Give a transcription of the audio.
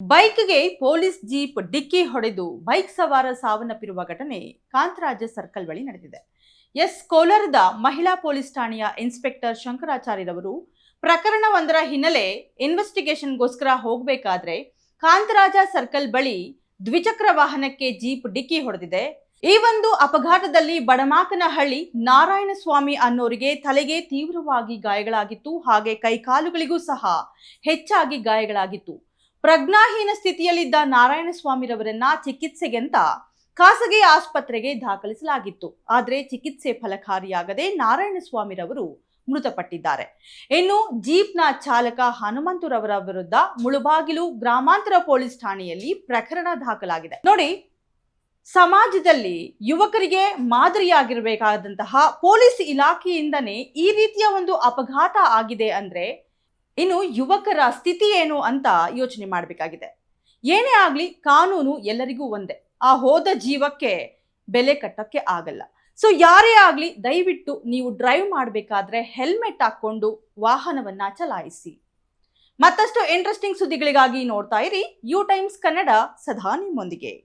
ಬೈಕ್ಗೆ police jeep ಡಿಕ್ಕಿ ಹೊಡೆದು bike ಸವಾರ ಸಾವನ್ನಪ್ಪಿರುವ ಘಟನೆ ಕಾಂತರಾಜ ಸರ್ಕಲ್ ಬಳಿ ನಡೆದಿದೆ. ಕೋಲಾರದ ಮಹಿಳಾ ಪೊಲೀಸ್ ಠಾಣೆಯ ಇನ್ಸ್ಪೆಕ್ಟರ್ ಶಂಕರಾಚಾರ್ಯರವರು ಪ್ರಕರಣವೊಂದರ ಹಿನ್ನೆಲೆ ಇನ್ವೆಸ್ಟಿಗೇಷನ್ಗೋಸ್ಕರ ಹೋಗಬೇಕಾದ್ರೆ ಕಾಂತರಾಜ ಸರ್ಕಲ್ ಬಳಿ ದ್ವಿಚಕ್ರ ವಾಹನಕ್ಕೆ ಜೀಪ್ ಡಿಕ್ಕಿ ಹೊಡೆದಿದೆ. ಈ ಒಂದು ಅಪಘಾತದಲ್ಲಿ ಬಡಮಾಕನಹಳ್ಳಿ ನಾರಾಯಣಸ್ವಾಮಿ ಅನ್ನೋರಿಗೆ ತಲೆಗೆ ತೀವ್ರವಾಗಿ ಗಾಯಗಳಾಗಿತ್ತು. ಹಾಗೆ ಕೈಕಾಲುಗಳಿಗೂ ಸಹ ಹೆಚ್ಚಾಗಿ ಗಾಯಗಳಾಗಿತ್ತು. ಪ್ರಜ್ಞಾಹೀನ ಸ್ಥಿತಿಯಲ್ಲಿದ್ದ ನಾರಾಯಣಸ್ವಾಮಿರವರನ್ನ ಚಿಕಿತ್ಸೆಗೆಂತ ಖಾಸಗಿ ಆಸ್ಪತ್ರೆಗೆ ದಾಖಲಿಸಲಾಗಿತ್ತು. ಆದರೆ ಚಿಕಿತ್ಸೆ ಫಲಕಾರಿಯಾಗದೆ ನಾರಾಯಣಸ್ವಾಮಿರವರು ಮೃತಪಟ್ಟಿದ್ದಾರೆ. ಇನ್ನು ಜೀಪ್ನ ಚಾಲಕ ಹನುಮಂತರವರ ವಿರುದ್ಧ ಮುಳುಬಾಗಿಲು ಗ್ರಾಮಾಂತರ ಪೊಲೀಸ್ ಠಾಣೆಯಲ್ಲಿ ಪ್ರಕರಣ ದಾಖಲಾಗಿದೆ. ನೋಡಿ, ಸಮಾಜದಲ್ಲಿ ಯುವಕರಿಗೆ ಮಾದರಿಯಾಗಿರಬೇಕಾದಂತಹ ಪೊಲೀಸ್ ಇಲಾಖೆಯಿಂದನೇ ಈ ರೀತಿಯ ಒಂದು ಅಪಘಾತ ಆಗಿದೆ ಅಂದ್ರೆ ಇನ್ನು ಯುವಕರ ಸ್ಥಿತಿ ಏನು ಅಂತ ಯೋಚನೆ ಮಾಡಬೇಕಾಗಿದೆ. ಏನೇ ಆಗಲಿ ಕಾನೂನು ಎಲ್ಲರಿಗೂ ಒಂದೇ. ಆ ಹೋದ ಜೀವಕ್ಕೆ ಬೆಲೆ ಕಟ್ಟಕ್ಕೆ ಆಗಲ್ಲ. ಸೊ ಯಾರೇ ಆಗಲಿ ದಯವಿಟ್ಟು ನೀವು ಡ್ರೈವ್ ಮಾಡಬೇಕಾದ್ರೆ ಹೆಲ್ಮೆಟ್ ಹಾಕೊಂಡು ವಾಹನವನ್ನ ಚಲಾಯಿಸಿ. ಮತ್ತಷ್ಟು ಇಂಟ್ರೆಸ್ಟಿಂಗ್ ಸುದ್ದಿಗಳಿಗಾಗಿ ನೋಡ್ತಾ ಇರಿ ಯು ಟೈಮ್ಸ್ ಕನ್ನಡ, ಸದಾ ನಿಮ್ಮೊಂದಿಗೆ.